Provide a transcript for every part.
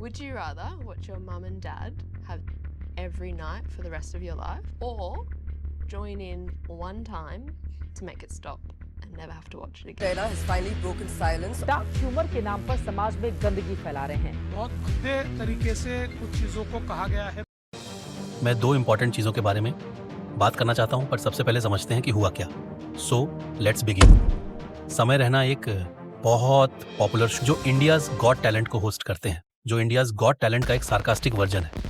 Would you rather watch your mum and dad have every night for the rest of your life, or join in one time to make it stop and never have to watch it again? Taylor has finally broken silence. Dark humour के नाम पर समाज में गंदगी फैला रहे हैं। बहुत भद्दे तरीके से कुछ चीजों को कहा गया है। मैं दो इंपॉर्टेंट चीजों के बारे में बात करना चाहता हूं, पर सबसे पहले समझते हैं कि हुआ क्या। So let's begin. समय रहना एक बहुत पॉपुलर शो जो इंडियाज गॉट टैलेंट को होस्ट करते हैं, जो इंडियाज गॉट टैलेंट का एक सार्कास्टिक वर्जन है।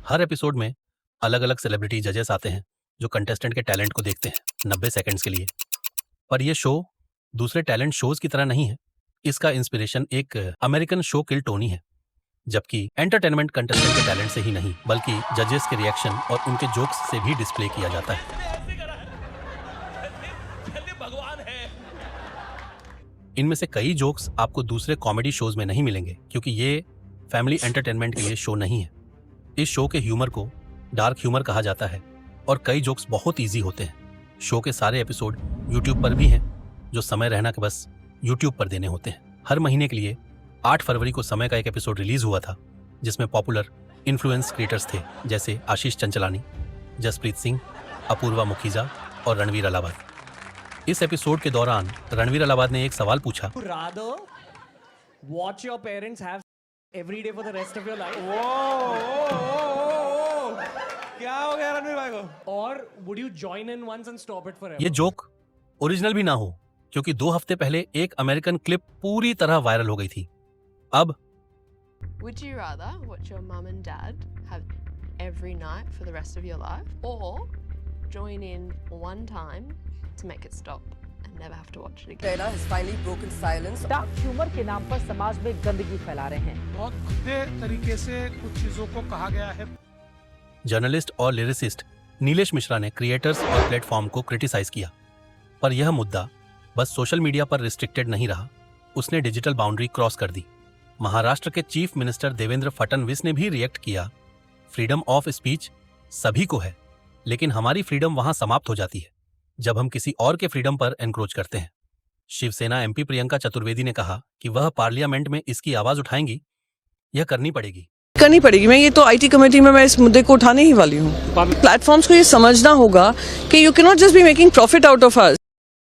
हर एपिसोड में अलग अलग सेलिब्रिटी जजेस आते हैं जो कंटेस्टेंट के टैलेंट को देखते हैं 90 सेकंड्स के लिए। पर यह शो दूसरे टैलेंट शोज की तरह नहीं है। इसका इंस्पिरेशन एक अमेरिकन शो किल टोनी है, जबकि एंटरटेनमेंट कंटेस्टेंट के टैलेंट से ही नहीं बल्कि जजेस के रिएक्शन और उनके जोक्स से भी डिस्प्ले किया जाता है। इनमें से कई जोक्स आपको दूसरे कॉमेडी शोज में नहीं मिलेंगे, क्योंकि ये फैमिली एंटरटेनमेंट के लिए शो नहीं है। इस शो के ह्यूमर को डार्क ह्यूमर कहा जाता है और कई जोक्स बहुत इजी होते हैं। शो के सारे एपिसोड यूट्यूब पर भी हैं, जो समय रहना के बस यूट्यूब पर देने होते हैं। हर महीने के लिए 8 फरवरी को समय का एक एपिसोड रिलीज हुआ था, जिसमें पॉपुलर इन्फ्लुएंस क्रिएटर्स थे जैसे आशीष चंचलानी, जसप्रीत सिंह, अपूर्वा मुखीजा और रणवीर अलाहाबाद। इस एपिसोड के दौरान रणवीर अलाहाबाद ने एक सवाल पूछा, rather watch your parents have every day for the rest of your life, क्या हो गया रणवीर भाई को? or would you join in once and stop it forever? ये जोक ओरिजिनल भी ना हो, क्योंकि 2 हफ्ते पहले एक अमेरिकन क्लिप पूरी तरह वायरल हो गई थी। अब Would you rather watch your mum and dad have every night for the rest of your life, or join in one time to make it stop and never have to watch it again? Taylor has finally broken silence. Dark humour के नाम पर समाज में गंदगी फैला रहे हैं। बहुत भद्दे तरीके से कुछ चीजों को कहा गया है। जर्नलिस्ट और लिरिसिस्ट नीलेश मिश्रा ने क्रिएटर्स और प्लेटफॉर्म को क्रिटिसाइज किया, पर यह मुद्दा बस सोशल मीडिया पर रिस्ट्रिक्टेड नहीं रहा, उसने डिजिटल बाउंड्री क्रॉस कर दी। महाराष्ट्र के चीफ मिनिस्टर देवेंद्र फडणवीस ने भी रिएक्ट किया। फ्रीडम ऑफ स्पीच सभी को है, लेकिन हमारी फ्रीडम वहां समाप्त हो जाती है जब हम किसी और के फ्रीडम पर एनक्रोच करते हैं। शिवसेना एमपी प्रियंका चतुर्वेदी ने कहा कि वह पार्लियामेंट में इसकी आवाज उठाएंगी। यह करनी पड़ेगी। मैं ये तो आईटी कमेटी में मैं इस मुद्दे को उठाने ही वाली हूँ। प्लेटफॉर्म्स को ये समझना होगा कि you can not just be making profit out of us.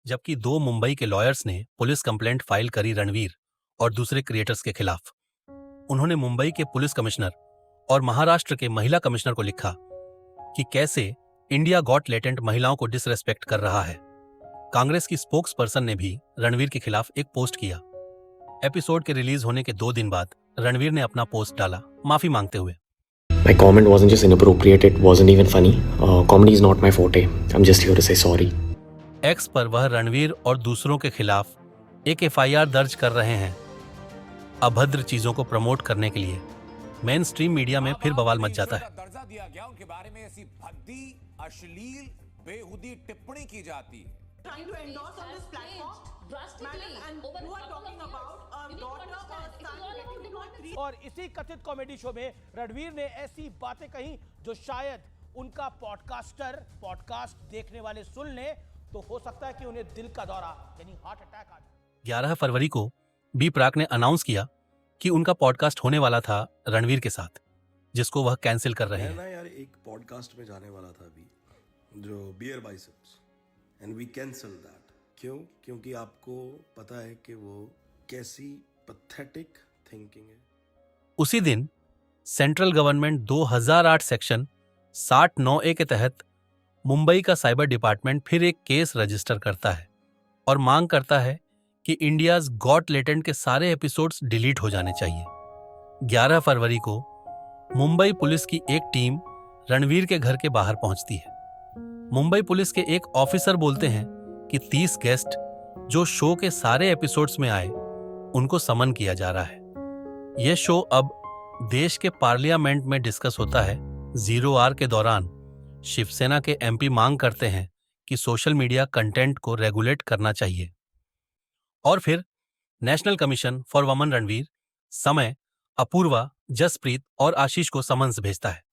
जबकि 2 मुंबई के लॉयर्स ने पुलिस कंप्लेंट फाइल करी रणवीर और दूसरे क्रिएटर्स के खिलाफ। उन्होंने मुंबई के पुलिस कमिश्नर और महाराष्ट्र के महिला कमिश्नर को लिखा कि कैसे इंडिया गॉट टैलेंट महिलाओं को डिसरेस्पेक्ट कर रहा है। कांग्रेस की स्पोक्स पर्सन ने भी रणवीर के खिलाफ एक पोस्ट किया। एपिसोड के रिलीज होने के 2 दिन बाद रणवीर ने अपना पोस्ट डाला माफी मांगते हुए। My comment wasn't just inappropriate, it wasn't even funny. Comedy is not my forte. I'm just here to say sorry. X पर वह रणवीर और दूसरों के खिलाफ एक एफआईआर दर्ज कर रहे हैं। अभद्र चीजों को प्रमोट करने के लिए मेन स्ट्रीम मीडिया में फिर बवाल मच जाता है। दर्जा दिया गया, उनके बारे में ऐसी भद्दी, अश्लील, बेहुदी टिप्पणी की जाती है। Trying to endorse on this platform, madam, and you are talking about a daughter or son. और इसी कथित कॉमेडी शो में रणवीर ने ऐसी बातें कही जो शायद उनका पॉडकास्ट देखने वाले सुन ले तो हो सकता है कि उन्हें दिल का दौरा यानी हार्ट अटैक आ जाए। 11 फरवरी को बी प्राक ने अनाउंस किया कि उनका पॉडकास्ट होने वाला था रणवीर के साथ, जिसको वह कैंसिल कर रहे हैं। मैं यार एक पॉडकास्ट में जाने वाला था अभी, जो bear biceps, and we cancel that. क्यों? क्योंकि आपको पता है कि वो कैसी पैथेटिक थिंकिंग है। उसी दिन सेंट्रल गवर्नमेंट 2008 सेक्शन 60(9)(a) के तहत मुंबई का साइबर डिपार्टमेंट फिर एक केस रजिस्टर करता है और मांग करता है कि इंडियाज गॉट टैलेंट के सारे एपिसोड्स डिलीट हो जाने चाहिए। 11 फरवरी को मुंबई पुलिस की एक टीम रणवीर के घर के बाहर पहुंचती है। मुंबई पुलिस के एक ऑफिसर बोलते हैं कि 30 गेस्ट जो शो के सारे एपिसोड्स में आए, उनको समन किया जा रहा है। यह शो अब देश के पार्लियामेंट में डिस्कस होता है। 0R के दौरान शिवसेना के एमपी मांग करते हैं कि सोशल मीडिया कंटेंट को रेगुलेट करना चाहिए। और फिर national commission for women Ranveer, समय, अपूर्वा, जसप्रीत और आशीष को समन्स भेजता है।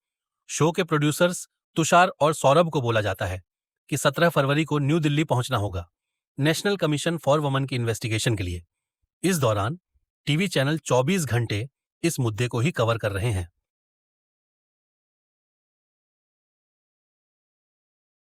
शो के प्रोड्यूसर्स तुषार और सौरभ को बोला जाता है कि 17 फरवरी को न्यू दिल्ली पहुंचना होगा नेशनल कमीशन फॉर वुमेन की इन्वेस्टिगेशन के लिए। इस दौरान टीवी चैनल 24 घंटे इस मुद्दे को ही कवर कर रहे हैं।